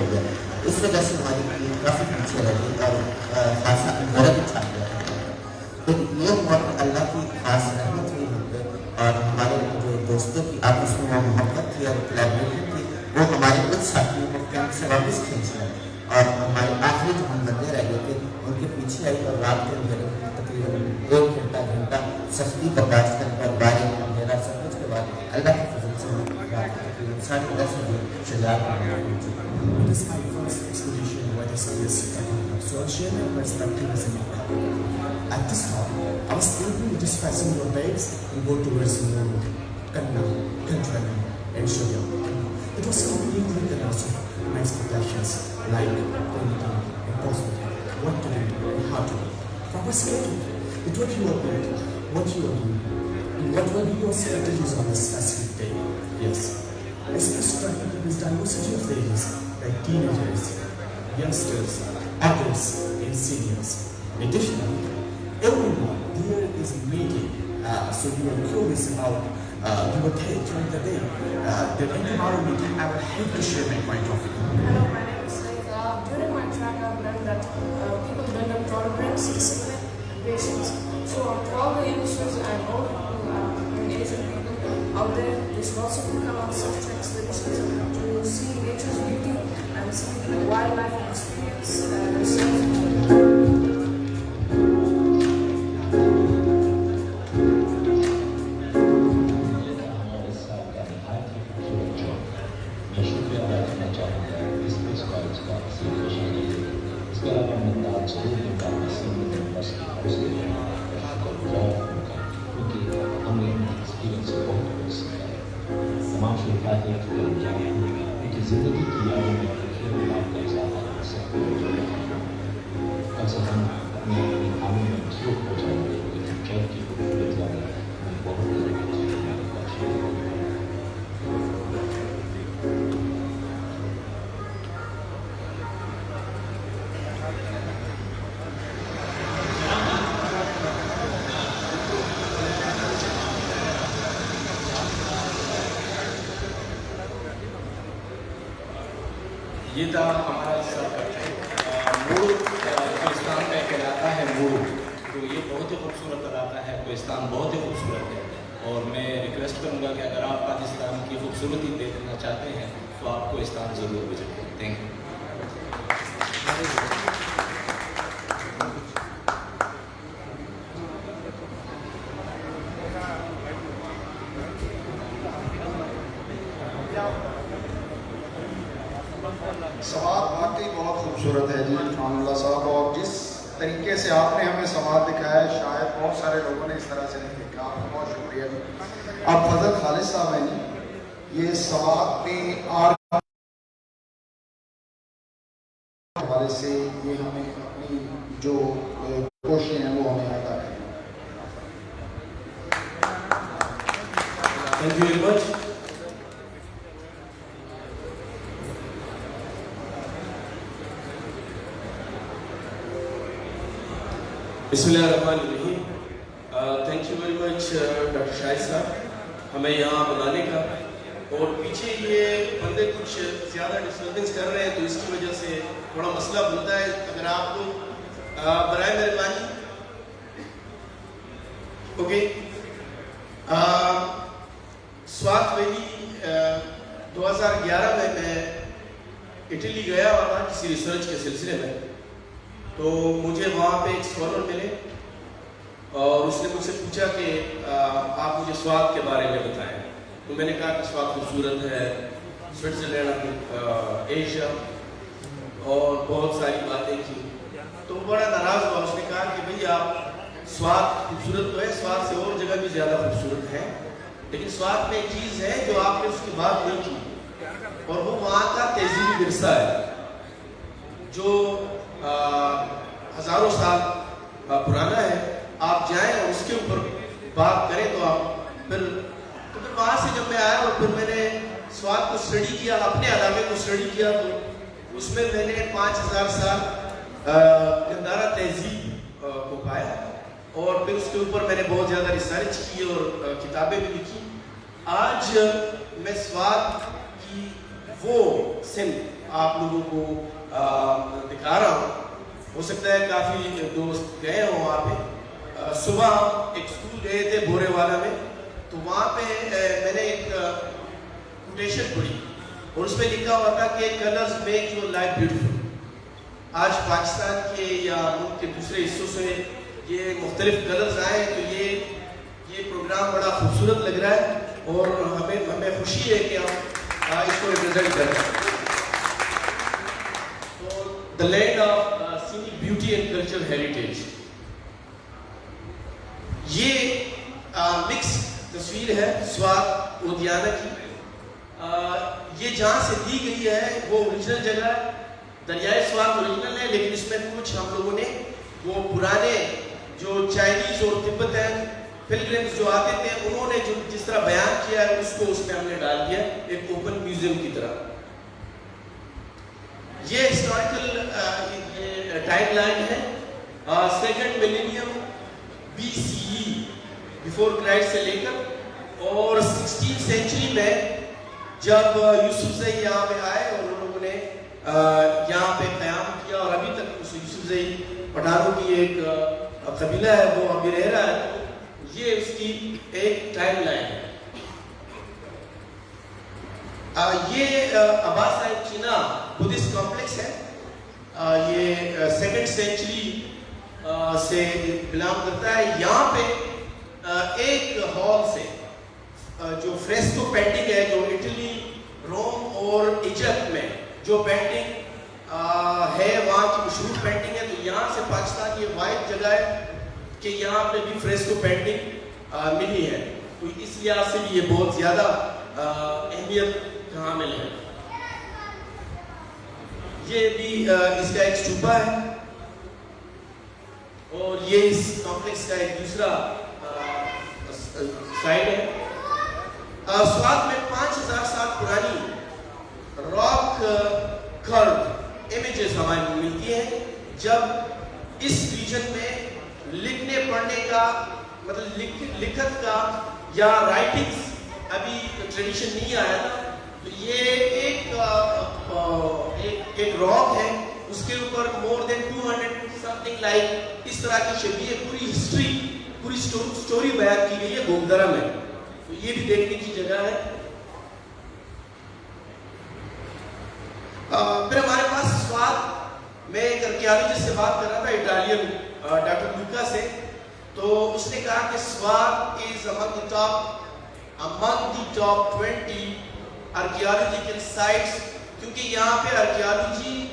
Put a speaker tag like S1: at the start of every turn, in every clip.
S1: ہو گیا. اس وجہ سے ہماری ٹیم کافی پیچھے رہ گئی اور خاصا میرا بھی چھا گیا. تو یہ بہت اللہ کی خاص رحمت ہوئی ہم پہ, اور ہمارے جو دوستوں کی آپس میں وہ محبت تھی اور کولیبریشن تھی, وہ ہمارے کچھ ساتھیوں کو کیمپ سے واپس کھینچ لیں, اور ہمارے آخری جو ہم بندے رہ گئے تھے ان کے پیچھے آئی, اور رات کے اندھیرے تقریباً 1 گھنٹہ سختی برداشت کرنے پر بارش اندھیرا سب کچھ کے بعد اللہ کے فضل سے تقریباً 10:30 بجے شجاعت پہنچے.
S2: It is my first expedition where the space technique. So I'll share my perspective as a newcomer. At this time, I was thinking to just fasten your bags and go towards Mulu, Kanna, Kantrani, and Shogya. It was completely the loss of my expectations, like quality and possibility, what to do and how to do. I was scared. It what you are doing, what you are doing, and what will be your strategies on this specific day. Yes. Especially trying to this diversity of ages, like teenagers, youngsters, adults, and seniors. Additionally, everyone here is meeting, so you are curious about your day during the day. The tomorrow meeting, I will help to share my point of view.
S3: Hello, my name is Saeed. During my track, I've learned that people build up tolerance, discipline, and patience. So to all the youngsters and all and Asian people out there, they should also come on such expeditions to see nature's beauty and see wildlife and experience themselves.
S4: زندگی کی یادوں میں پھر آپ کا اضافہ کر سکتے ہو. کم سے کم اپنے کاموں میں مصروف ہو جائیں گے, لیکن چل کی خوبصورت یادیں ہمیں بہت زیادہ
S5: یہ تھا ہمارا سفر. مورو کوہستان کا ایک علاقہ ہے مورو, تو یہ بہت ہی خوبصورت علاقہ ہے. کوہستان بہت ہی خوبصورت ہے, اور میں ریکویسٹ کروں گا کہ اگر آپ پاکستان کی خوبصورتی دیکھنا چاہتے ہیں تو آپ کوہستان ضرور وزٹ کریں. Thank you.
S6: سواد واقعی بہت خوبصورت ہے جی عرفان اللہ صاحب, اور جس طریقے سے آپ نے ہمیں سواد دکھایا ہے شاید بہت سارے لوگوں نے اس طرح سے نہیں دیکھا. آپ کا بہت شکریہ. آپ فضل خالد صاحب ہیں جی, یہ سواد میں آرٹ حوالے سے یہ ہمیں اپنی جو کوششیں ہیں وہ ہمیں ادا کریں.
S5: Thank you very much. بسم اللہ الرحمن الرحیم. Thank you very much doctor Shahid sahab ہمیں یہاں بلانے کا. اور پیچھے یہ بندے کچھ زیادہ ڈسٹربنس کر رہے ہیں, تو اس کی وجہ سے تھوڑا مسئلہ بنتا ہے. اگر آپ لوگ برائے مہربانی اوکے. سوات ویلی 2011 میں اٹلی گیا ہوا تھا کسی ریسرچ کے سلسلے میں. تو مجھے وہاں پہ ایک اسکالر ملے, اور اس نے مجھ سے پوچھا کہ آپ مجھے سوات کے بارے میں بتائیں. تو میں نے کہا کہ سوات خوبصورت ہے, سوئٹزرلینڈ, ایشیا, اور بہت ساری باتیں کی. تو وہ بڑا ناراض ہوا. اس نے کہا کہ بھئی آپ سوات خوبصورت تو ہے, سوات سے اور جگہ بھی زیادہ خوبصورت ہے, لیکن سوات میں ایک چیز ہے جو آپ نے اس کی بات نہیں کی, اور وہ وہاں کا تہذیبی ورثہ ہے جو ہزاروں سال پرانا ہے. آپ جائیں اور اس کے اوپر بات کریں تو آپ پھر وہاں سے جب میں آیا اور پھر میں نے سوات کو اسٹڈی کیا, اپنے علاقے کو اسٹڈی کیا, تو اس میں میں نے 5000 سال گندھارا تہذیب کو پایا. اور پھر اس کے اوپر میں نے بہت زیادہ ریسرچ کی اور کتابیں بھی لکھی. آج میں سوات کی وہ سندھ آپ لوگوں کو دکھا رہا ہوں. ہو سکتا ہے کافی دوست گئے ہوں وہاں پہ. صبح ایک اسکول گئے تھے بورے والا میں, تو وہاں پہ میں نے ایک کوٹیشن پڑھی اور اس میں لکھا ہوا تھا کہ colours make your life beautiful. آج پاکستان کے یا ملک کے دوسرے حصوں سے یہ مختلف کلرز آئے ہیں, تو یہ پروگرام بڑا خوبصورت لگ رہا ہے اور ہمیں خوشی ہے کہ ہم اس کو ریپرزینٹ کر رہے ہیں. تو the land of scenic beauty and culture heritage, یہ مکس تصویر ہے سوات اودیانہ کی. یہ جہاں سے لی گئی ہے وہ اوریجنل جگہ ہے, دریائے سوات اوریجنل ہے, لیکن اس میں کچھ ہم لوگوں نے وہ پرانے جو چائنیز اور تبتین پلگرمز جو آتے تھے انہوں نے جو جس طرح بیان کیا ہے اس کو اس میں ہم نے ڈال دیا ایک اوپن میوزیم کی طرح. یہ ہسٹوریکل ٹائم لائن ہے, سیکنڈ ملینیم بی سی ای بیفور کرائسٹ سے لے کر, اور 16 سینچری میں جب یوسف زئی یہاں پہ آئے اور ان لوگوں نے یہاں پہ قیام کیا, اور ابھی تک یوسف زئی پٹھانوں کی ایک قبیلہ ہے وہ ابھی رہ رہا ہے. تو یہ اس کی ایک ٹائم لائن ہے. یہ ابا صاحب چینا بدھسٹ کمپلیکس ہے. یہ سیکنڈ سینچری سے بلانگ کرتا ہے. یہاں پہ ایک ہال سے جو فریسکو پینٹنگ ہے جو اٹلی, روم اور ایجپٹ میں جو پینٹنگ ہے وہاں کی مشہور پینٹنگ ہے, تو یہاں سے پاکستان یہ واحد جگہ ہے کہ یہاں پہ بھی فریسکو پینٹنگ ملی ہے. تو اس لحاظ سے بھی یہ بہت زیادہ اہمیت کا حامل ہے. یہ بھی اس کا ایک اسٹوپا ہے, اور یہ اس کمپلیکس کا ایک دوسرا سائڈ ہے. سوات میں 5000 سال پرانی راک کرو امیجز ہمیں ملتی ہیں. جب اس ریجن میں لکھنے پڑھنے کا مطلب لکھت کا یا رائٹنگز ابھی ٹریڈیشن نہیں آیا تھا, تو یہ ایک راک ہے, اس کے اوپر مور دین 200 سمتھنگ لائک اس طرح کی شبیہ پوری ہسٹری پوری سٹوری بیان کی گئی ہے گوگدرا میں. تو یہ بھی دیکھنے کی جگہ ہے. پھر ہمارے پاس سوات میں ایک آرکیالوجسٹ سے بات کر رہا تھا, اٹالین ڈاکٹر لوکا سے, تو اس نے کہا کہ سوات از among the top 20 archaeological sites, کیونکہ یہاں پہ آرکیالوجی,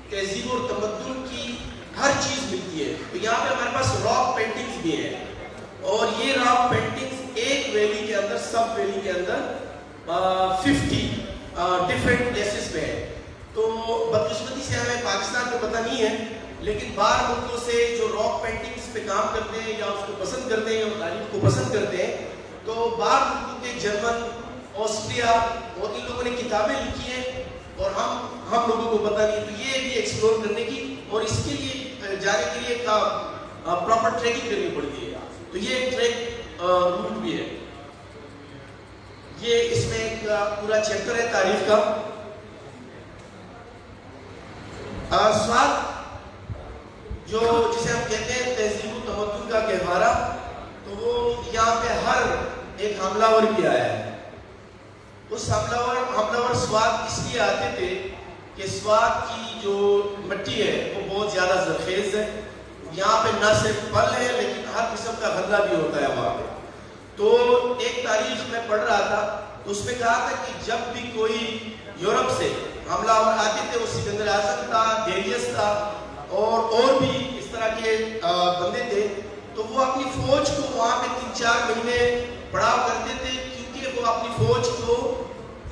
S5: تہذیب اور تمدن کی ہر چیز ملتی ہے. تو یہاں پہ ہمارے پاس راک پینٹنگز بھی ہیں, اور یہ راک پینٹنگز ایک ویلی کے اندر, سب ویلی کے اندر 50 ڈفرینٹ پلیسز پہ ہے. تو بدقسمتی سے ہمیں پاکستان کو پتہ نہیں ہے, لیکن باہر ملکوں سے جو راک پینٹنگز پہ کام کرتے ہیں یا اس کو پسند کرتے ہیں یا تاریخ کو پسند کرتے ہیں, تو باہر ملکوں کے جرمن, آسٹریا اور ان لوگوں نے کتابیں لکھی ہیں اور ہم لوگوں کو پتہ نہیں. تو یہ بھی ایکسپلور کرنے کی اور اس کے لیے جانے کے لیے پراپر ٹریکنگ کرنی پڑتی ہے. تو یہ ایک ٹریک روٹ بھی ہے. یہ اس میں ایک پورا چیپٹر ہے تاریخ کا. سوات جو جسے ہم کہتے ہیں تہذیب و تمدن کا گہوارہ, تو وہ یہاں پہ ہر ایک حملہ ور بھی آیا ہے. اس حملہ ور سوات اس لیے آتے تھے کہ سوات کی جو مٹی ہے وہ بہت زیادہ زرخیز ہے. یہاں پہ نہ صرف پھل ہے لیکن ہر قسم کا غلہ بھی ہوتا ہے وہاں پہ. تو ایک تاریخ میں پڑھ رہا تھا, تو اس میں کہا تھا کہ جب بھی کوئی یورپ سے حملہ ور آتے تھے, وہ سکندر اعظم تھا, ڈیریس تھا اور بھی اس طرح کے بندے تھے, تو وہ اپنی فوج کو وہاں پہ 3-4 مہینے پڑاؤ کرتے تھے, کیونکہ وہ اپنی فوج کو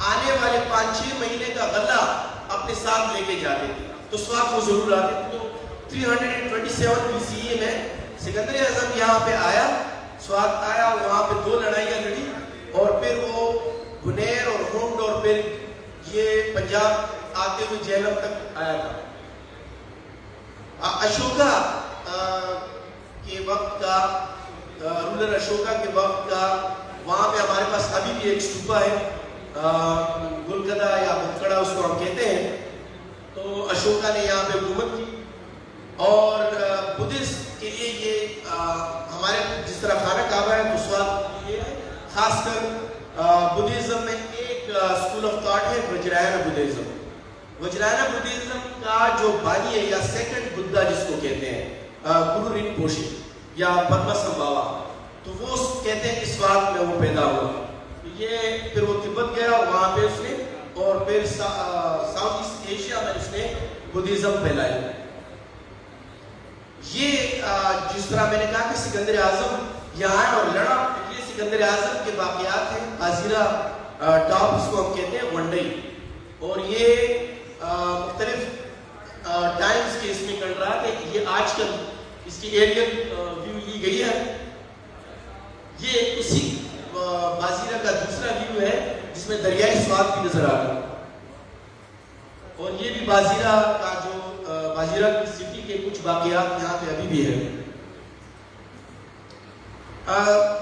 S5: آنے والے 5-6 مہینے کا غلہ اپنے ساتھ لے کے جاتے تھے. تو سوات وہ ضرور آتے تھے. تو 327 BCE میں سکندر اعظم یہاں پہ آیا, سوات آیا, وہاں پہ 2 لڑائیاں لڑی, اور پھر وہ گنیر اور ہونڈ اور پھر یہ پنجاب آتے ہوئے جہلم تک آیا تھا. اشوکا کے وقت کا, رولر اشوکا کے وقت کا, وہاں پہ ہمارے پاس ابھی بھی ایک اسٹوپا ہے, گلکدہ یا بھتکڑا اس کو ہم کہتے ہیں. اشوکا نے یہاں پہ حکومت کی. اور بدھسٹ کے لیے یہ ہمارے جس طرح خانہ کعبہ ہے اس وقت یہ ہے. خاص کر بدھزم میں ایک اسکول آف تھاٹ ہے وجراینا بدھزم. وجراینا بدھزم کا جو بانی ہے یا سیکنڈ بدھا جس کو کہتے ہیں گرو رنپوشے یا پدما سمبھاوا, تو وہ کہتے ہیں کہ سوات میں وہ پیدا ہوا. یہ پھر وہ تبت گیا اور وہاں پہ اس نے اور پھر ساؤتھ ایسٹ ایشیا میں اس نے بدھزم پھیلائی. یہ جس طرح میں نے کہا کہ سکندر اعظم یہاں ہے اور لڑا, یہ سکندر اعظم کے واقعات ہیں. آزیرہ ٹاپ اس کو ہم کہتے ہیں ونڈئی, اور یہ مختلف ٹائمز کے اس میں کر رہا کہ یہ آج کل اس کی ایریل ویو لی گئی ہے. یہ اسی بازیرہ کا دوسرا ویو ہے جس میں دریائے سوات بھی نظر آ رہا ہے. اور یہ بھی بازیرہ کا جو بازیرہ کی سٹی کے کچھ واقعات یہاں پہ ابھی بھی ہے.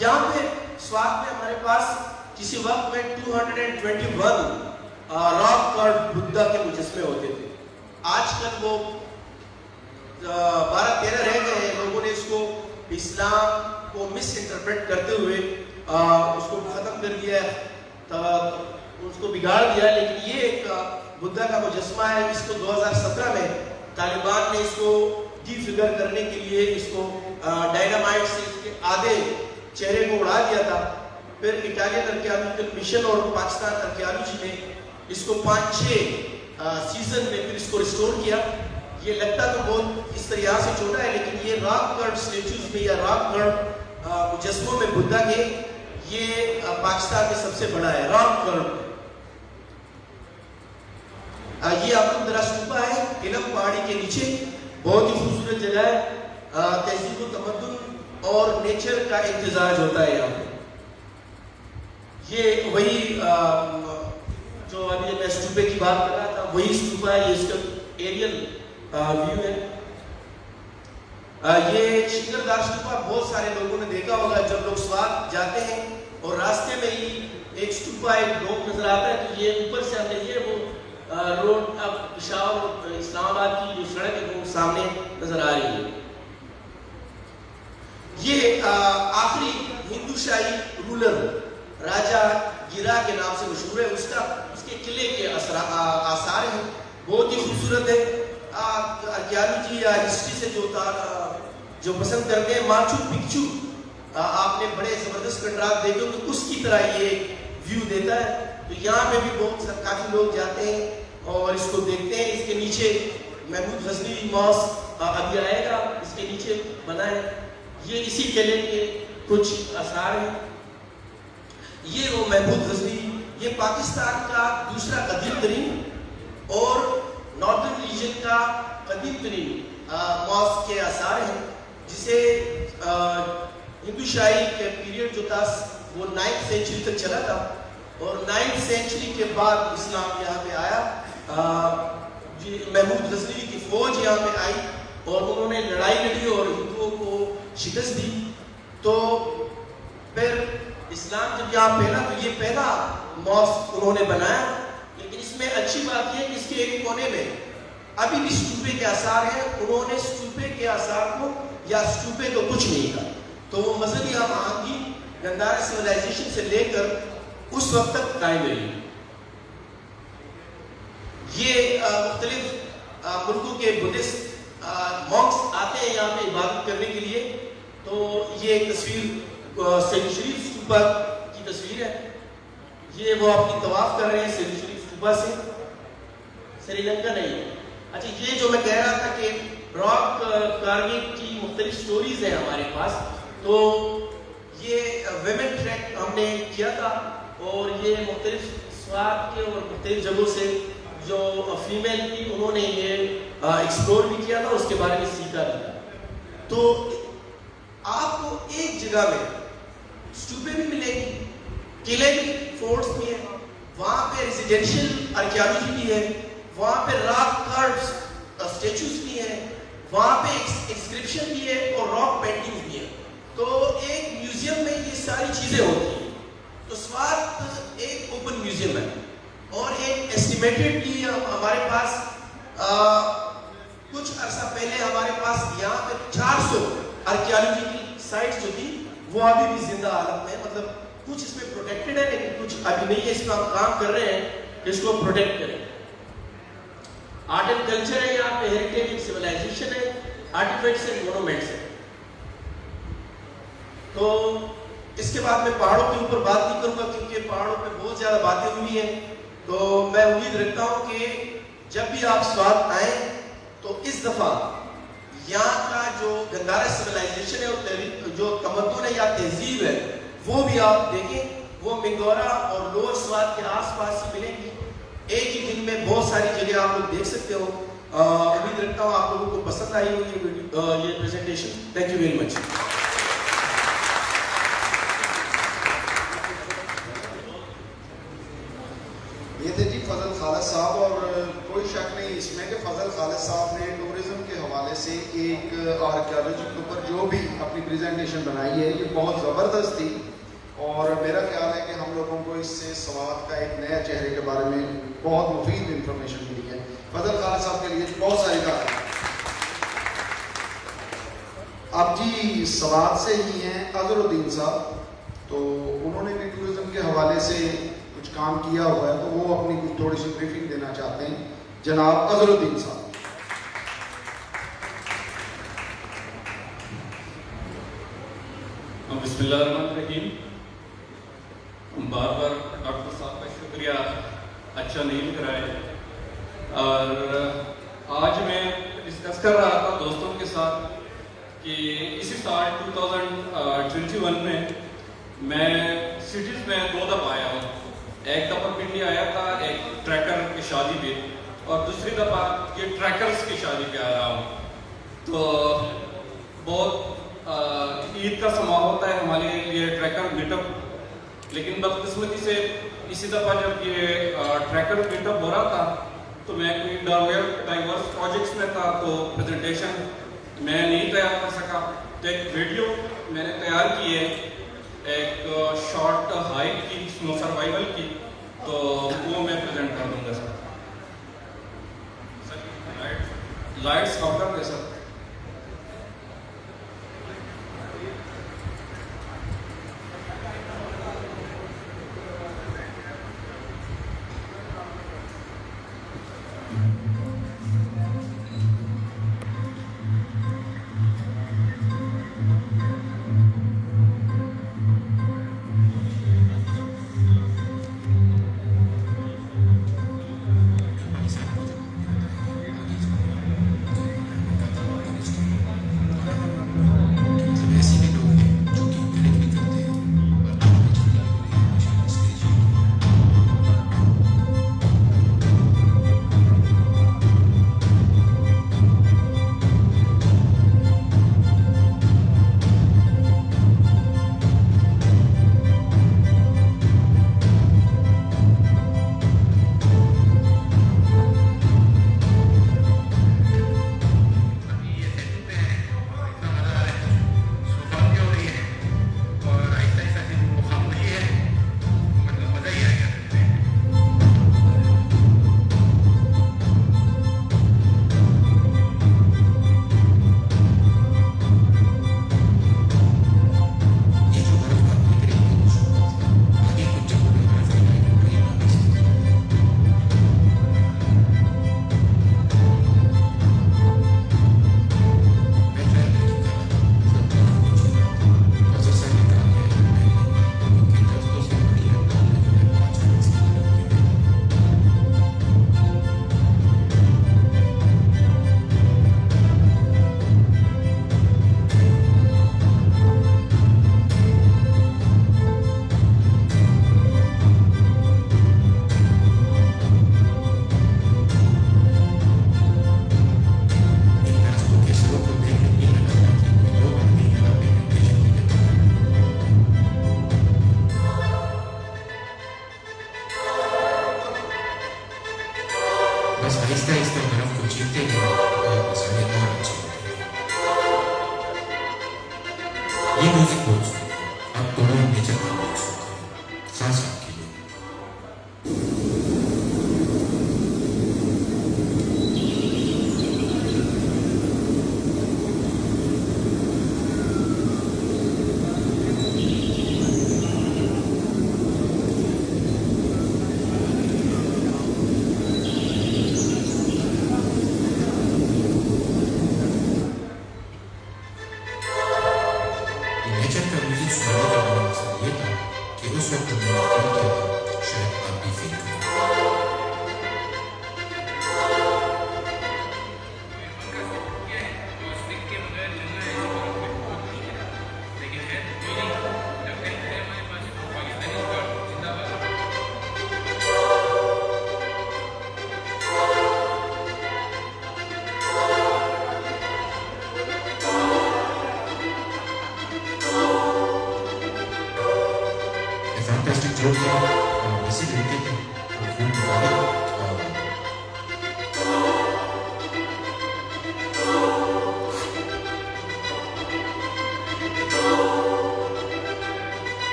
S5: یہاں پہ سوات میں ہمارے پاس کسی وقت میں 221 راک کارڈ بدھا کے مجسمے ہوتے تھے. آج کل وہ 12-13 رہ گئے ہیں. لوگوں نے اس کو اسلام کو مس انٹرپریٹ کرتے ہوئے اس کو ختم کر دیا ہے, اس کو بگاڑ دیا. لیکن یہ ایک بدھا کا مجسمہ ہے. اس کو 2017 میں طالبان نے اس کو ڈی فگر کرنے کے لیے اس کو ڈائنامائٹ سے اس کے آدھے چہرے کو اڑا دیا تھا. پھر اٹالین آرکیالوجیکل مشن اور پاکستان آرکیالوجی نے اس کو 5-6 سیزن میں پھر اس کو ریسٹور کیا. یہ لگتا تو بہت اس طرح سے چھوٹا ہے, لیکن یہ راک کٹ اسٹیچوز میں یا راک کٹ مجسموں میں بدھا کے یہ پاکستان میں سب سے بڑا ہے راک کٹ. یہ ابوالدرا اسٹوپا ہے علم پہاڑی کے نیچے, بہت ہی خوبصورت جگہ ہے. تہذیب و تمدن اور نیچر کا امتزاج ہوتا ہے یہاں پہ. یہ وہی جو ابھی میں اسٹوپے کی بات کر رہا تھا وہی اسٹوپا ہے. یہ اس کا ایریل ویو ہے. یہ شکردار اسٹوپا بہت سارے لوگوں نے دیکھا ہوگا. جب لوگ سوات جاتے ہیں اور راستے میں ہی ایک اسٹوپا ایک ڈوم نظر آتا ہے, تو یہ اوپر سے ہم نے یہ وہ روڈ اب پشاور اسلام آباد کی جو سڑک ہے وہ سامنے نظر آ رہی ہے. یہ آخری ہندو شاہی رولر راجا گیرا کے نام سے مشہور ہے. اس کے قلعے کے آثار ہیں, بہت ہی خوبصورت ہے. آرکیالوجی یا ہسٹری سے جو پسند کرتے ہیں ماچو پکچو آپ نے بڑے زبردست کنٹراست دیکھے تو اس کی طرح یہ ویو دیتا ہے. تو یہاں پہ بھی بہت کافی لوگ جاتے ہیں اور اس کو دیکھتے ہیں. اس کے نیچے محمود غزنوی ماسک ابھی آئے گا, اس کے نیچے بنا ہے. یہ اسی قلعے کے کچھ آثار ہیں. یہ وہ محمود غزنوی, یہ پاکستان کا دوسرا قدیم ترین اور ناردرن ریجن کا قدیم ترین ماسک کے آثار ہیں, جسے ہندو شاہی کے پیریڈ جو تھا وہ 9th سینچری تک چلا تھا, اور 9th سینچری کے بعد اسلام یہاں پہ آیا. محمود غزنوی کی فوج یہاں پہ آئی اور انہوں نے لڑائی لڑی اور ہندوؤں کو شکست دی. تو پھر اسلام جب یہاں پھیلا تو یہ پہلا ماسک انہوں نے بنایا. لیکن اس میں اچھی بات یہ کہ اس کے ایک کونے میں ابھی بھی اسٹوپے کے آثار ہیں. انہوں نے اسٹوپے کے آثار کو یا اسٹوپے کو کچھ نہیں کہا. تو وہ مذہبی ہم آہنگی گندھارا سیولائزیشن سے لے کر اس وقت تک قائم رہی. یہ مختلف ملکوں کے بدھسٹ مونکس آتے ہیں یہاں پہ عبادت کرنے کے لیے. تو یہ ایک تصویر سینٹ شریف اسٹوپا کی تصویر ہے. یہ وہ اپنی طواف کر رہے ہیں سینٹ شریف اسٹوپا سے. سری لنکا نہیں. اچھا, یہ جو میں کہہ رہا تھا کہ راک کارونگ کی مختلف سٹوریز ہیں ہمارے پاس, تو یہ ویمن ٹریک ہم نے کیا تھا اور یہ مختلف سوات کے اور مختلف جگہوں سے جو فیمیل تھی انہوں نے یہ ایکسپلور بھی کیا تھا اور اس کے بارے میں سیکھا بھی تھا. تو آپ کو ایک جگہ میں اسٹوپے بھی ملے گی, قلعے بھی, فورٹس بھی ہیں, وہاں پہ ریزیڈینشیل آرکیالوجی بھی ہے, وہاں پہ راک کارڈز اسٹیچوز بھی ہیں, وہاں پہ انسکرپشن بھی ہے اور راک پینٹنگ بھی ہے. تو ایک میوزیم میں یہ ساری چیزیں ہوتی ہیں. تو سوات ایک اوپن میوزیم ہے اور ایک ایسٹیمیٹڈلی ہمارے پاس کچھ عرصہ پہلے ہمارے پاس یہاں پہ 400 آرکیالوجیکل سائٹس جو تھی وہ ابھی بھی زندہ حالت میں، مطلب کچھ اس میں پروٹیکٹڈ ہے لیکن کچھ ابھی نہیں ہے. اس پہ ہم کام کر رہے ہیں کہ اس کو پروٹیکٹ کریں. آرٹ اینڈ کلچر ہے یہاں پہ، ہیریٹیج اینڈ سویلائزیشن ہے، آرٹیفیکٹس اینڈ مونومنٹس ہے. تو اس کے بعد میں پہاڑوں کے اوپر بات نہیں کروں گا کیونکہ پہاڑوں پہ بہت زیادہ باتیں ہوئی ہیں. تو میں امید رکھتا ہوں کہ جب بھی آپ سوات آئیں تو اس دفعہ یہاں کا جو گندھارا سویلائزیشن ہے اور جو تمدن ہے یا تہذیب ہے وہ بھی آپ دیکھیں. وہ منگورا اور لوور سوات کے آس پاس ہی ملیں گی. ایک ہی دن میں بہت ساری جگہ آپ لوگ دیکھ سکتے ہو. امید رکھتا ہوں آپ لوگوں کو پسند آئی ہوگی یہ پریزنٹیشن. تھینک یو ویری مچ.
S6: یہ تھے جی فضل خالد صاحب، اور کوئی شک نہیں اس میں کہ فضل خالد صاحب نے ٹورزم کے حوالے سے ایک آرکیالوجی کے اوپر جو بھی اپنی پریزنٹیشن بنائی ہے یہ بہت زبردست تھی. اور میرا خیال ہے کہ ہم لوگوں کو اس سے سوات کا ایک نیا چہرے کے بارے میں بہت مفید انفارمیشن ملی ہے. فضل خالد صاحب کے لیے بہت ساری بات. اب جی سوات سے ہی ہیں اظہر الدین صاحب، تو انہوں نے بھی ٹورزم کے حوالے سے کچھ کام کیا ہوا ہے، تو وہ اپنی کچھ تھوڑی سی بریفنگ دینا چاہتے ہیں. جناب اظہر الدین صاحب.
S7: بسم اللہ الرحمن الرحیم. بار بار ڈاکٹر صاحب کا شکریہ، اچھا نہیں لکھ رہا ہے. اور آج میں ڈسکس کر رہا تھا دوستوں کے ساتھ کہ اسی سال 2021 میں سٹیز میں 2 دفعہ آیا ہوں. ایک دفعہ پنڈی آیا تھا ایک ٹریکر کی شادی پہ، اور دوسری دفعہ یہ ٹریکرز کی شادی پہ آ رہا ہوں. تو بہت عید کا سما ہوتا ہے ہمارے لیے ٹریکر میٹ اپ. لیکن بدقسمتی سے اسی دفعہ جب یہ ٹریکر میٹ اپ ہو رہا تھا تو میں کوئی ڈائیورس پروجیکٹس میں تھا، تو پریزنٹیشن میں نہیں تیار کر سکا. تو ایک ویڈیو میں نے تیار کی ہے، ایک شارٹ ہائیک کی، اسنو سروائیول کی، تو وہ میں پریزنٹ کر دوں گا. سر لائٹس آف کر دیں سر.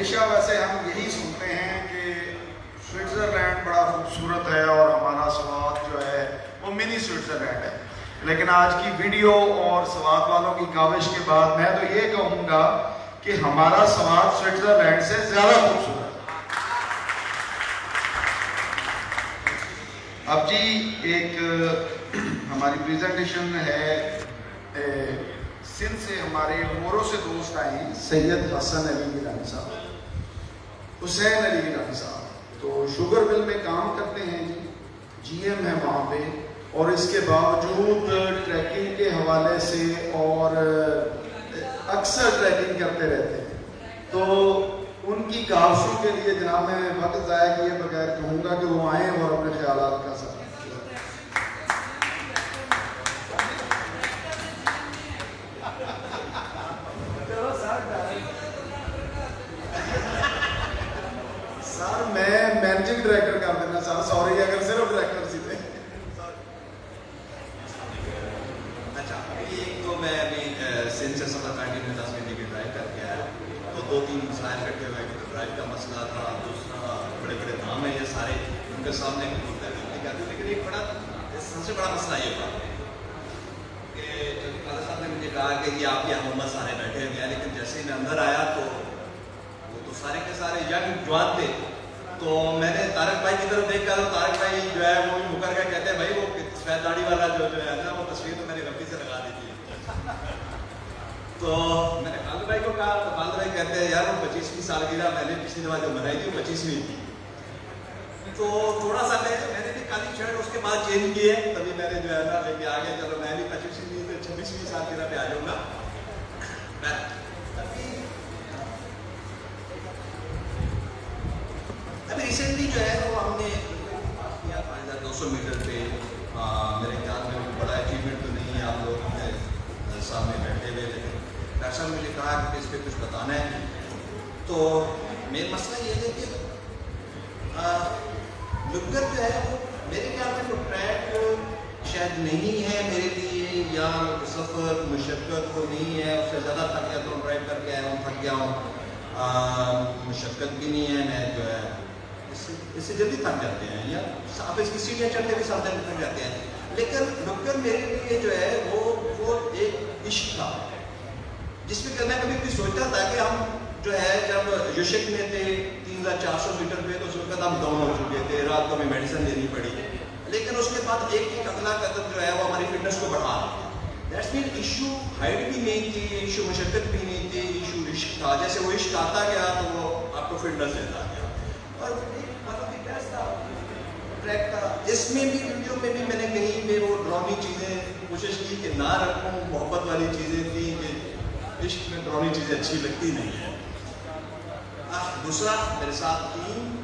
S6: ہمیشہ ویسے ہم یہی سنتے ہیں کہ سوئٹزرلینڈ بڑا خوبصورت ہے اور ہمارا سوات جو ہے وہ منی سوئٹزرلینڈ ہے، لیکن آج کی ویڈیو اور سوات والوں کی کاوش کے بعد میں تو یہ کہوں گا کہ ہمارا سوات سوئٹزرلینڈ سے زیادہ خوبصورت ہے۔ اب جی ایک ہماری پریزنٹیشن ہے، سندھ سے ہمارے مورو سے دوست آئے ہیں، سید حسن علی گیلانی صاحب، حسین علی گیلانی صاحب، تو شوگر مل میں کام کرتے ہیں جی ایم ہے وہاں پہ، اور اس کے باوجود ٹریکنگ کے حوالے سے اور اکثر ٹریکنگ کرتے رہتے ہیں، تو ان کی کاوشوں کے لیے جناب میں وقت ضائع کیے بغیر کہوں گا کہ وہ آئیں اور اپنے خیالات کا ساتھ۔ سر میں مینیجنگ ڈائریکٹر کر دینا سر، سوری اگر صرف ڈائریکٹر سی تھے۔
S8: اچھا، ایک تو میں ابھی سندھ سے سفر کانٹی میں 10 گھنٹے کی ڈرائیو کر کے آیا، تو 2-3 مسائل کٹے ہوئے، ڈرائیو کا مسئلہ تھا، دوسرا بڑے بڑے دام ہیں یہ سارے ان کے سامنے لیکن ایک بڑا سب سے بڑا مسئلہ یہ تھا کہ قاضی صاحب نے مجھے کہا کہ یہ آپ کے محمد سارے بیٹھے ہوئے ہیں، لیکن جیسے ہی میں اندر آیا تو وہ تو سارے کے سارے ینگ جوان تھے، تو میں نے طارق بھائی کی طرف دیکھ کر، طارق بھائی جو ہے وہ مکر کے کہتے ہیں بھائی وہ سفید داڑھی والا جو ہے نا وہ تصویر تو میں نے غلطی سے لگا دی تھی۔ تو میں نے خالد بھائی کو کہا، تو خالد بھائی کہتے ہیں یار وہ 25ویں سالگرہ میں نے پچھلی دفعہ جو منائی تھی وہ 25ویں تھی، تو تھوڑا سا میں نے بھی کالی شرٹ اس کے بعد چینج کی ہے، تبھی میں نے جو ہے نا لے کے آگے چلو میں بھی 25ویں سے 26ویں سالگرہ پہ آ جاؤں گا۔ ابھی ریسنٹلی جو ہے وہ ہم نے 5200 میٹر پہ، میرے خیال میں بڑا اچیومنٹ تو نہیں ہے آپ لوگ کے سامنے بیٹھے ہوئے، لیکن ڈاکٹر صاحب نے مجھے کہا کہ اس پہ کچھ بتانا ہے، تو مین مسئلہ یہ ہے کہ لکر جو ہے وہ میرے خیال میں وہ ٹریک شاید نہیں ہے میرے لیے، یا سفر مشقت وہ نہیں ہے، اس سے زیادہ تھک گیا تو ڈرائیو کر کے آیا ہوں، تھک گیا ہوں، مشقت بھی نہیں ہے، میں جو ہے اس سے جلدی تھک جاتے ہیں، یا آپ اس کی سیڑھیاں چڑھتے بھی ساتھ تھک جاتے ہیں، لیکن لکر میرے لیے جو ہے وہ ایک عشق تھا، جس میں میں کبھی بھی سوچتا تھا کہ ہم جو ہے جب یوشک میں تھے 3400 میٹر پہ، تو اس وقت ہم ڈاؤن ہو چکے تھے، رات کو ہمیں میڈیسن لینی پڑی، لیکن اس کے بعد ایک اگلا قدم جو ہے وہ ہماری فٹنس کو بڑھا رہا تھا۔ دیٹس مین ایشو ہائٹ بھی نہیں تھی، ایشو مشقت بھی نہیں تھی، ایشو عشق تھا، جیسے وہ عشق آتا گیا تو وہ آپ کو فٹنس دیتا گیا، اور ٹریک تھا اس میں بھی، ویڈیو میں بھی میں نے کہیں پہ وہ ڈرامی چیزیں کوشش کی کہ نہ رکھوں، محبت والی چیزیں تھیں کہ عشق میں ڈرامی چیزیں اچھی لگتی نہیں ہیں۔ دوسرا میرے ساتھ ٹیم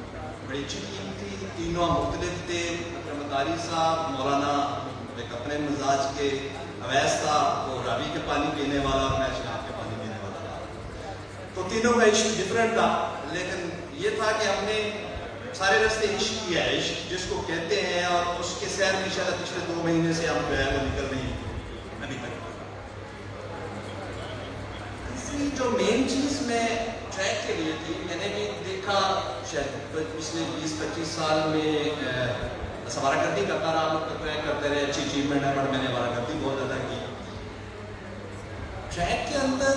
S8: بڑی اچھی ٹیم تھی، تینوں مختلف تھے، اکرم داری صاحب، مولانا ایک اپنے مزاج کے، اویس تھا وہ راوی کے پانی پینے والا اور میں شراب کے پانی پینے والا تھا، تو تینوں کا عشق ڈفرینٹ تھا، لیکن یہ تھا کہ ہم نے سارے راستے عشق کیا ہے، عشق جس کو کہتے ہیں، اور اس کے سیر میں شاید پچھلے 2 مہینے سے ہم جو ہے وہ نکل رہی ہیں ابھی تک۔ تیسری جو مین چیز میں ٹریک کے لیے تھی، میں نے بھی دیکھا شاید پچھلے 20-25 سال میں سوارا گردی کرتا رہا، لوگ ٹریک کرتے رہے، اچھی اچیومنٹ ہے، بٹ میں نے سوارا گردی بہت زیادہ کی۔ ٹریک کے اندر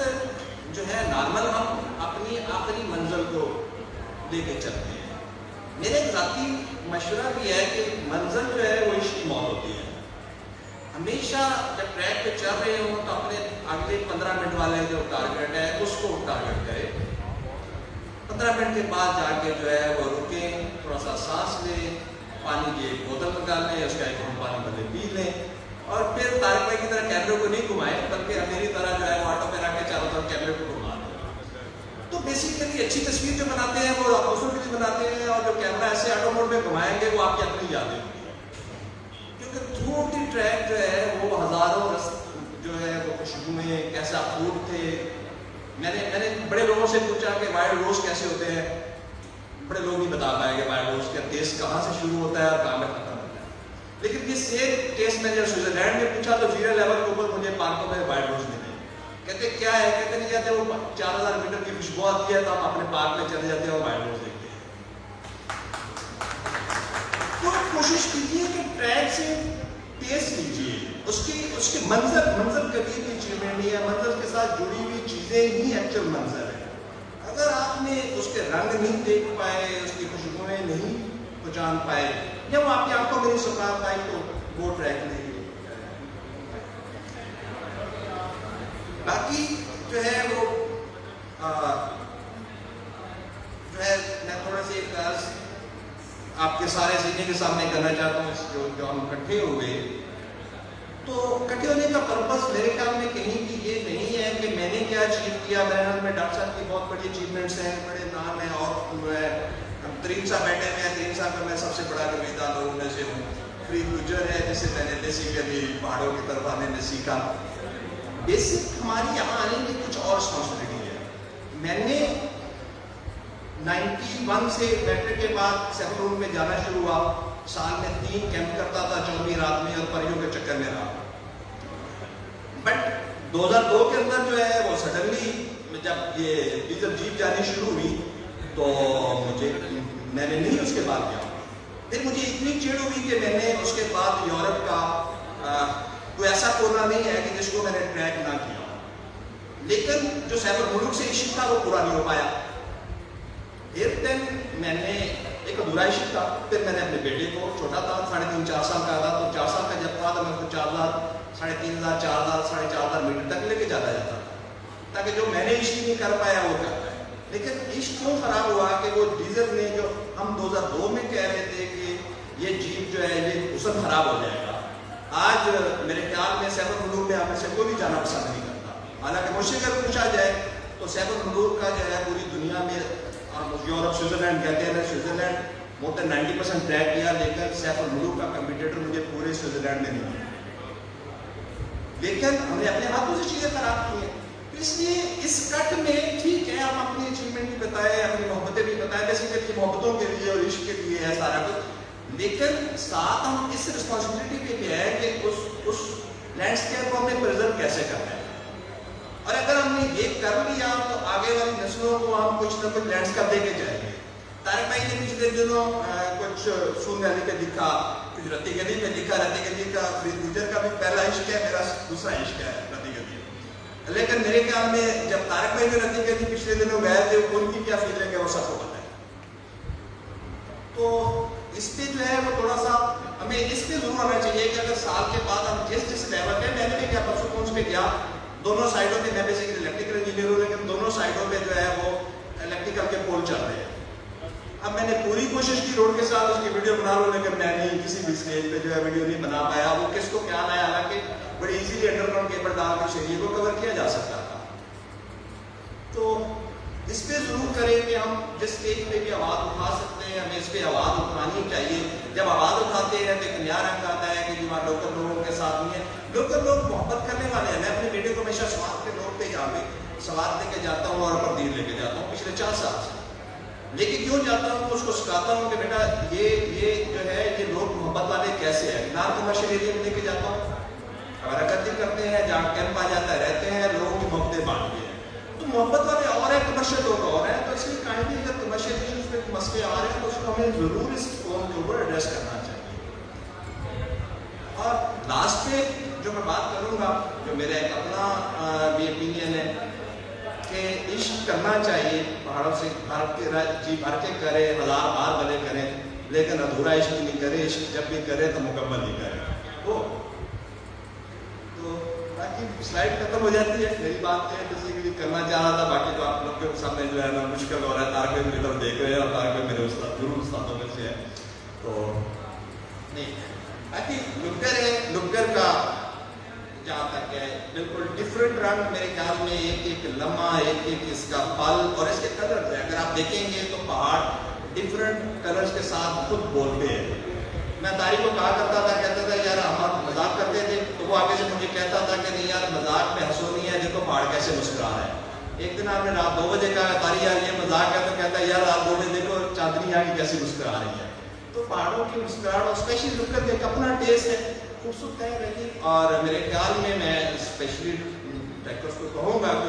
S8: جو ہے نارمل ہم اپنی آخری منزل کو لے کے چلتے ہیں، میرا ایک ذاتی مشورہ بھی ہے کہ منزل جو ہے وہ عشق کی موت ہوتی ہے، ہمیشہ جب ٹریک پہ چل رہے ہوں تو اپنے اگلے 15 منٹ والے جو ٹارگیٹ ہے اس کو ٹارگیٹ کرے، 15 منٹ کے بعد جا کے جو ہے وہ رکیں، تھوڑا سا سانس لیں، پانی کی ایک بوتل نکال لیں، اس کا ایک پانی بدلے پی لیں، اور پھر طارق بھائی کی طرح کیمرے کو نہیں گھمائیں، بلکہ میری طرح جو ہے وہ آٹو پہ رکھ کے چاروں طرف کیمرے کو گھما دیں، تو بیسیکلی اچھی تصویر جو بناتے ہیں وہ آپ دوسروں کے لیے بناتے ہیں، اور جو کیمرہ ایسے آٹو موڈ میں گھمائیں گے وہ آپ کی اپنی یادیں ہوں گی، کیونکہ تھرو دی ٹریک جو ہے وہ ہزاروں جو ہے وہ خوشبوئیں، کیسا فوڈ تھے، میں نے بڑے لوگوں سے پوچھا کہ وائلڈ روز کیسے ہوتے ہیں، بڑے لوگ نہیں بتا پائے کہ وائلڈ روز کا ٹیسٹ کہاں سے شروع ہوتا ہے اور کہاں میں ختم ہوتا ہے، لیکن یہ سیم ٹیسٹ میں جب سوئٹزرلینڈ میں پوچھا تو 0 لیول کے اوپر مجھے پارکوں میں وائلڈ روز ملے، کہتے کیا ہے، کہتے ہیں کہتے ہیں وہ 4000 میٹر کی خوشبو آتی ہے تو ہم اپنے پارک میں چلے جاتے ہیں اور وائلڈ روز دیکھتے ہیں. تو کوشش کیجیے کہ ٹریک سے ٹیسٹ لیجیے اس کے منظر کبھی بھی اچیومنٹ نہیں ہے. منظر کے ساتھ جڑی ہوئی چیزیں ہی ایکچوئل منظر ہے. اگر آپ نے اس کے رنگ نہیں دیکھ پائے, اس کی خوشبوئیں نہیں پہچان پائے, یا وہ آپ کی آنکھوں میں نہیں سکھا پائے تو وہ ٹریک نہیں. باقی جو ہے وہ جو ہے میں تھوڑا سا ایک عرض آپ کے سارے سینے کے سامنے کرنا چاہتا ہوں. جو ہم اکٹھے ہوئے تو اکٹھے ہونے کا پرپس میرے خیال میں کہیں بھی یہ نہیں ہے کہ میں نے کیا اچیو کیا. میرے خیال میں ڈاکٹر صاحب کی بہت بڑی اچیومنٹس ہیں, بڑے نام ہیں, اور ترین صاحب بیٹھے ہوئے ہیں. ترین صاحب کا میں سب سے بڑا نویدہ لوگوں میں سے ہوں. فرید گجر ہے جسے میں نے نسی کری, پہاڑوں کی طرف آنے نے سیکھا. بیسک ہماری یہاں آنے کی کچھ اور رسپانسبلٹی ہے. میں نے 91 سے میٹرک کے بعد سیون روم میں جانا شروع ہوا. سال میں 3 کیمپ کرتا تھا 14ویں رات میں, اور پریوں کے چکر میں رہا. بٹ 2002 کے اندر جو ہے وہ سڈنلی جب یہ ڈیزل جیپ جانی شروع ہوئی تو میں نے نہیں اس کے بعد کیا. پھر مجھے اتنی چڑ ہوئی کہ میں نے اس کے بعد یورپ کا کوئی ایسا کونا نہیں ہے کہ جس کو میں نے ٹریک نہ کیا. لیکن جو سیفر ملک سے عشق تھا وہ پورا نہیں ہو پایا. پھر دن میں نے ایک ادھورا عشق تھا. پھر میں نے اپنے بیٹے کو, چھوٹا تھا 3.5-4 سال کا تھا, تو 4 سال کا جب تھا تو میں اس کو 4000, 3500, 4000, 4500 میٹر تک لے کے جاتا جاتا تاکہ جو میں نے عشق نہیں کر پایا وہ کر پائے. لیکن عشق کیوں خراب ہوا کہ وہ ڈیزل نے جو ہم 2002 میں کہہ رہے تھے کہ یہ جیپ جو ہے یہ حسن خراب ہو جائے گا, آج میرے خیال میں سیفر ملوک میں ہمیں سے کوئی بھی جانا پسند نہیں کرتا. حالانکہ مجھ سے اگر پوچھا جائے تو سیفر ملوک کا جو ہے پوری دنیا میں, یورپ سوئٹزرلینڈ کہتے ہیں, سوئٹزرلینڈ more than 90% ٹریک کیا, لیکن سیفر ملوک کا کمپیٹیٹر مجھے پورے سوئٹزرلینڈ میں نہیں ہے. لیکن ہم نے اپنے ہاتھوں سے چیزیں خراب کی ہیں. اس لیے اس کٹ میں ٹھیک ہے ہم اپنی اچیومنٹ بھی بتائیں, اپنی محبتیں بھی بتائیں, بیسیکلی محبتوں کے لیے اور عشق کے لیے ہے سارا کچھ. لیکن ساتھ ہم اس رسپانسبلٹی پہ بھی ہے کہ اس لینڈسکیپ کو ہم نے پرزرو کیسے کرنا ہے. اور اگر ہم نے یہ کر لیا تو آگے والی نسلوں کو ہم کچھ نہ کچھ لینڈسکیپ دے کے جائیں گے. طارق بھائی نے پچھلے دنوں کچھ سون ویلی پہ لکھا, کچھ رتی گلی پہ لکھا. رتی گلی کا فرید گجر کا بھی پہلا عشق ہے, میرا دوسرا عشق ہے رتی گلی. لیکن میرے خیال میں جب طارق بھائی نے رتی گلی پچھلے دنوں گئے تھے, ان کی کیا فیلنگ ہے وہ سب کو پتہ ہے. تو اس پہ جو ہے وہ تھوڑا سا ہمیں اس پہ ضرور ہونا چاہیے کہ اگر سال کے بعد ہم جس لیول پہ, میں نے بھی کیا پرسوں پہنچ پہ گیا, دونوں سائڈوں پہ, میں بیسیکلی الیکٹریکل انجینئر ہوں, لیکن دونوں سائڈوں پہ جو ہے وہ الیکٹریکل کے پول چل رہے ہیں. اب میں نے پوری کوشش کی روڈ کے ساتھ اس کی ویڈیو بنا لوں, لیکن میں نہیں کسی بھی اسٹیج پہ جو ہے ویڈیو نہیں بنا پایا. وہ کس کو کیا آیا, حالانکہ بڑی ایزیلی انڈر گراؤنڈ کیبل ڈال کر اس ایریے کو کور کیا جا سکتا تھا. تو اس پہ ضرور کریں کہ ہم جس اسٹیج پہ بھی آواز اٹھا سکتے ہیں ہمیں اس پہ آواز اٹھانی چاہیے. جب آواز اٹھاتے ہیں تو ایک نیا رنگ آتا ہے کہ جو وہاں لوکل لوگوں کے ساتھ نہیں ہے. لوکل لوگ محبت کرنے والے ہیں. میں اپنے بیٹے کو ہمیشہ سوات کے لوگ پہ جا کے سوات لے کے جاتا ہوں اور پردیر لے کے جاتا ہوں پچھلے 4 سال سے. لیکن کیوں جاتا ہوں, اس کو سکھاتا ہوں کہ بیٹا یہ جو ہے یہ لوگ محبت والے کیسے ہیں. نان کمرشل ایریا میں لے کے جاتا ہوں, حرکتیں کرتے ہیں, جہاں کیمپ آ جاتا ہے رہتے ہیں, لوگوں کی محبتیں بانٹتے ہیں. تو محبت والے اور ہیں, کمرشل لوگ اور ہیں. تو اس لیے کائنڈلی اگر کمرشل ایشوز پہ مسئلے آ رہے ہیں تو اس کو ہمیں ضرور اس فون کے اوپر ایڈریس کرنا چاہیے. اور لاسٹ پہ جو میں بات کروں گا, جو میرا ایک اپنا بھی اوپینین ہے کہ عشق کرنا چاہیے پہاڑوں سے بھر کے کرے, 1000 بار بھلے کریں, لیکن ادھورا عشق نہیں کرے. عشق جب بھی کرے تو مکمل نہیں کرے. تو باقی سلائڈ ختم ہو جاتی ہے. میری بات ہے بیسیکلی کرنا چاہ رہا تھا, باقی تو آپ لوگ کے سامنے جو ہے نا مشکل ہو رہا ہے. طارق میری طرف دیکھ رہے ہیں, اور طارق میرے استاد ضرور استادوں میں سے ہے. تو نہیں باقی لکر ہے, لکر کا جہاں تک ہے بالکل ڈفرینٹ رنگ میرے خیال میں, ایک لمحہ, ایک اس کا پل اور اس کے کلر ہے. اگر آپ دیکھیں گے تو پہاڑ ڈفرینٹ کلرز کے ساتھ خود بولتے ہیں. میں طارق کو کہا کرتا تھا, کہتا تھا یار ہم مذاق کرتے تھے, تو وہ آگے سے مجھے کہتا تھا کہ نہیں یار مذاق میں ہنسو نہیں ہے, دیکھو پہاڑ کیسے مسکرا رہا ہے. ایک دن آپ نے رات 2 بجے کہا طارق یار یہ مذاق ہے, تو کہتا ہے یار رات 2 بجے دیکھو چاندنی آگے کیسے مسکرا رہی ہے. تو پہاڑوں کی مسکراہٹ اور اسپیشلی لکر کا ایک اپنا ٹیسٹ ہے, خوبصورت ہے رہی. اور میرے خیال میں اسپیشلی ڈائریکٹرس کو کہوں گا کہ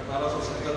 S7: 1870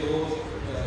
S7: 2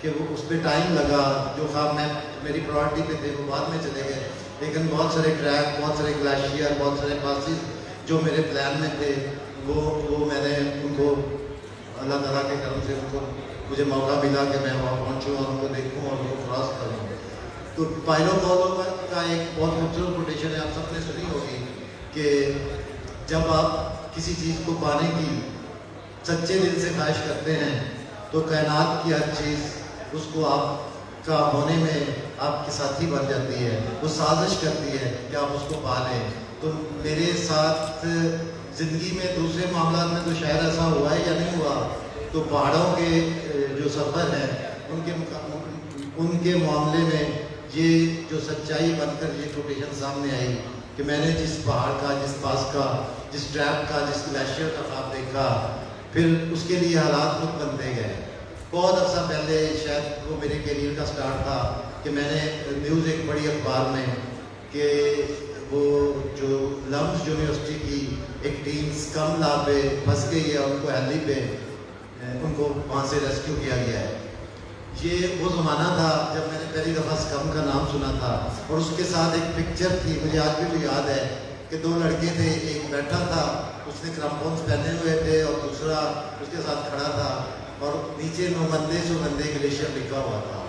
S9: کہ وہ اس پہ ٹائم لگا. جو خواب میں میری پرائورٹی پہ تھے وہ بعد میں چلے گئے, لیکن بہت سارے ٹریک, بہت سارے گلیشیئر, بہت سارے پاسز جو میرے پلان میں تھے وہ میں نے ان کو اللہ تعالیٰ کے کرم سے ان کو مجھے موقع ملا کہ میں وہاں پہنچوں اور ان کو دیکھوں اور ان کو کراس کروں. تو پائلو پولو کا ایک بہت خوبصورت کوٹیشن ہے, آپ سب نے سنی ہوگی کہ جب آپ کسی چیز کو پانے کی سچے دل سے خواہش کرتے ہیں تو کائنات کی ہر چیز اس کو آپ کا ہونے میں آپ کی ساتھی بن جاتی ہے, وہ سازش کرتی ہے کہ آپ اس کو پا لیں. تو میرے ساتھ زندگی میں دوسرے معاملات میں تو شاید ایسا ہوا ہے یا نہیں ہوا, تو پہاڑوں کے جو سفر ہیں ان کے معاملے میں یہ جو سچائی بن کر یہ کوٹیشن سامنے آئی کہ میں نے جس پہاڑ کا, جس پاس کا, جس ٹریک کا, جس گلیشیئر کا خواب دیکھا, پھر اس کے لیے حالات خود بنتے گئے. بہت عرصہ پہلے شاید وہ میرے کیریئر کا سٹارٹ تھا کہ میں نے نیوز ایک بڑی اخبار میں کہ وہ جو لمز یونیورسٹی کی ایک ٹیم سکم لا پہ پھنس گئی ہے, ان کو ہیلی پہ ان کو وہاں سے ریسکیو کیا گیا ہے. یہ وہ زمانہ تھا جب میں نے پہلی دفعہ سکم کا نام سنا تھا, اور اس کے ساتھ ایک پکچر تھی, مجھے آج بھی یاد ہے کہ دو لڑکے تھے, ایک بیٹھا تھا اس نے کرامپونس پہنے ہوئے تھے اور دوسرا اس کے ساتھ کھڑا تھا, اور نیچے نومندے سومندے گلیشیئر لکھا ہوا تھا.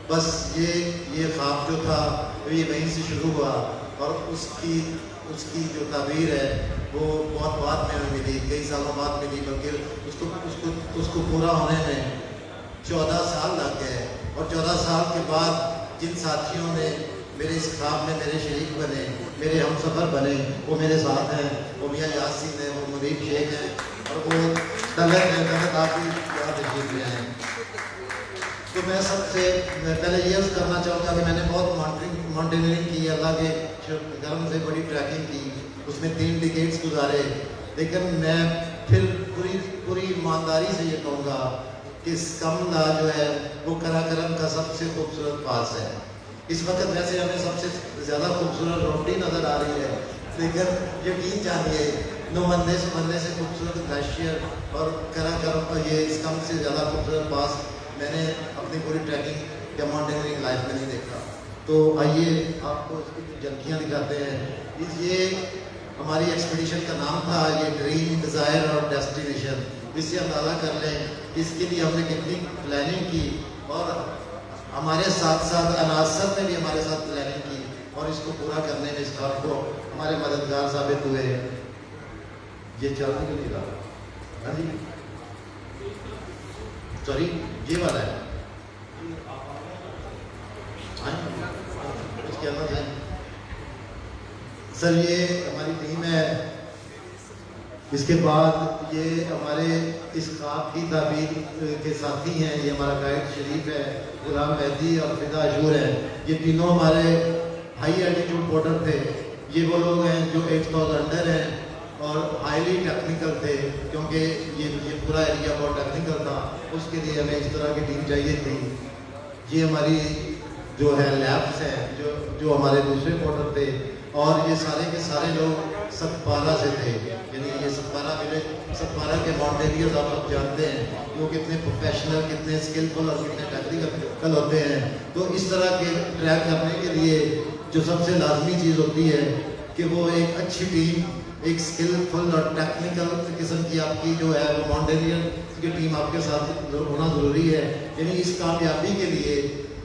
S9: بس یہ خواب جو تھا یہ وہیں سے شروع ہوا, اور اس کی جو تعبیر ہے وہ بہت بعد میں ملی, کئی سالوں بعد ملی, بلکہ اس کو پورا ہونے میں 14 سال لگ گئے. اور 14 سال کے بعد جن ساتھیوں نے میرے اس خواب میں میرے شریک بنے, میرے ہم سفر بنے, وہ میرے ساتھ ہیں. وہ میاں یاسین ہیں, وہ منیب شیخ ہیں, اور وہ طلعت ہیں. طلعت آپ بھی یہاں تشریف لے آئے ہیں. تو میں سب سے پہلے یہ عرض کرنا چاہوں گا کہ میں نے بہت ماؤنٹینئرنگ کی, اللہ کے کرم سے بڑی ٹریکنگ کی, اس میں 3 ڈیکیڈز گزارے. لیکن میں پھر پوری ایمانداری سے یہ کہوں گا کہ سکم لا جو ہے وہ کراکرم کا سب سے خوبصورت پاس ہے. اس وقت ویسے ہمیں سب سے زیادہ خوبصورت روٹی نظر آ رہی ہے, لیکن یقین جانیے نومندے سمندے سے خوبصورت گلیشیئر اور کراکرم یہ سکم سے زیادہ خوبصورت پاس میں نے اپنی پوری ٹریکنگ یا ماؤنٹینئرنگ لائف میں نہیں دیکھا. تو آئیے آپ کو اس کی جھلکیاں دکھاتے ہیں. یہ ہماری ایکسپیڈیشن کا نام تھا, یہ ڈریم, ڈیزائر اور ڈیسٹینیشن. اس سے اندازہ کر لیں اس کے لیے ہم نے کتنی پلاننگ کی, اور ہمارے ساتھ ساتھ عناصر نے بھی ہمارے ساتھ پلاننگ کی, اور اس کو پورا کرنے میں اس خواب کو ہمارے مددگار ثابت ہوئے. یہ چلنے کے لیے ہاں جی سوری یہ والا ہے اس کے اندر ہے سر. یہ ہماری ٹیم ہے. اس کے بعد یہ ہمارے اس خواب کی تعبیر کے ساتھی ہیں, یہ ہمارا قائد شریف ہے, غلام مہدی اور فدا عاشور ہے. یہ تینوں ہمارے ہائی ایلٹیٹیوڈ پورٹر تھے. یہ وہ لوگ ہیں جو 8000 انڈر ہیں اور ہائیلی ٹیکنیکل تھے, کیونکہ یہ پورا ایریا بہت ٹیکنیکل تھا. اس کے لیے ہمیں اس طرح کی ٹیم چاہیے تھی. یہ ہماری جو ہے لیبس ہیں جو ہمارے دوسرے پورٹر تھے, اور یہ سارے کے سارے لوگ ستپارہ سے تھے. یعنی یہ ستپارہ ولیج, ستپارہ کے ماؤنٹینئرز آپ سب جانتے ہیں وہ کتنے پروفیشنل, کتنے اسکلفل اور کتنے ٹیکنیکل ہوتے ہیں. تو اس طرح کے ٹریک کرنے کے لیے جو سب سے لازمی چیز ہوتی ہے کہ وہ ایک اچھی ٹیم, ایک اسکلفل اور ٹیکنیکل قسم کی آپ کی جو ہے وہ ماؤنٹینئر کی ٹیم آپ کے ساتھ ہونا ضروری ہے. یعنی اس کامیابی کے لیے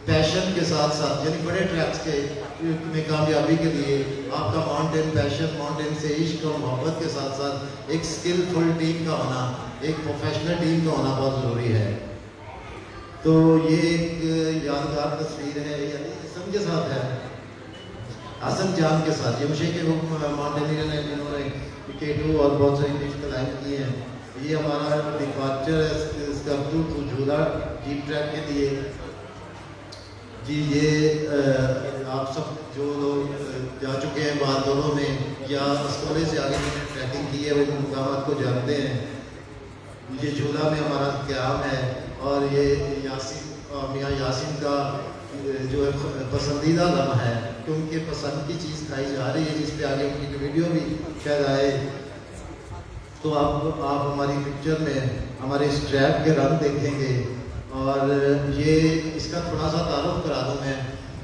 S9: پیشن کے ساتھ ساتھ, یعنی بڑے ٹریکس کے میں کامیابی کے لیے آپ کا ماؤنٹین پیشن, ماؤنٹین سے عشق اور محبت کے ساتھ ساتھ ایک اسکلفل ٹیم کا ہونا, ایک پروفیشنل ٹیم کا ہونا بہت ضروری ہے. تو یہ ایک یادگار تصویر ہے, یعنی سب کے ساتھ ہے, حسن جان کے ساتھ. یہ مجھے کہ وہ ماؤنٹینئر ہیں جنہوں نے K2 اور بہت ساری پیش کلائم کی ہیں. یہ ہمارا ڈپارچر ہے اسکرپٹو ٹو جھولا جیپ ٹریک کے لیے. جی یہ آپ سب جو لوگ جا چکے ہیں بعد دوروں میں یا اسکولے سے آگے ٹریکنگ کی ہے وہ مقامات کو جانتے ہیں. یہ جھولا میں ہمارا قیام ہے, اور یہ میاں یاسین کا جو ہے پسندیدہ لمحہ ہے کہ ان کے پسند کی چیز کھائی جا رہی ہے, جس پہ آگے ان کی ویڈیو بھی شاید آئے. تو اب آپ ہماری پکچر میں ہمارے اس ٹریک کے رنگ دیکھیں گے. اور یہ اس کا تھوڑا سا تعارف کرا دوں میں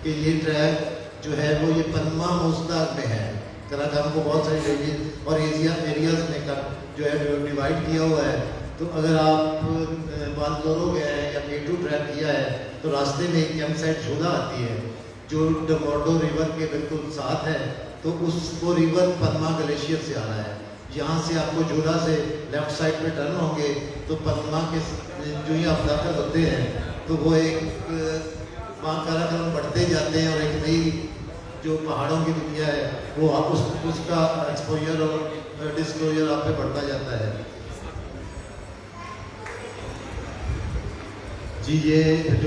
S9: کہ یہ ٹریک جو ہے وہ یہ پنما موزداگ میں ہے. کراکرم کو بہت ساری ریجن اور ایریاز میں جو ہے ڈیوائڈ کیا ہوا ہے. تو اگر آپ بالزورو گئے ہیں یا میٹو ٹریک کیا ہے تو راستے میں ایک کیمپ سائٹ جھولا آتی ہے جو ڈمورڈو ریور کے بالکل ساتھ ہے. تو اس کو ریور پنما گلیشیئر سے آ رہا ہے. یہاں سے آپ کو جھولا سے لیفٹ سائڈ پہ ٹرن ہوں گے تو پنما کے جو ہی آپ داخل ہوتے ہیں تو وہ ایک وہاں کراکرم بڑھتے جاتے ہیں اور ایک نئی جو پہاڑوں کی دنیا ہے وہ آپ اس کا ایکسپوجر اور ڈسکلوجر آپ پہ بڑھتا جاتا ہے. جی یہ جو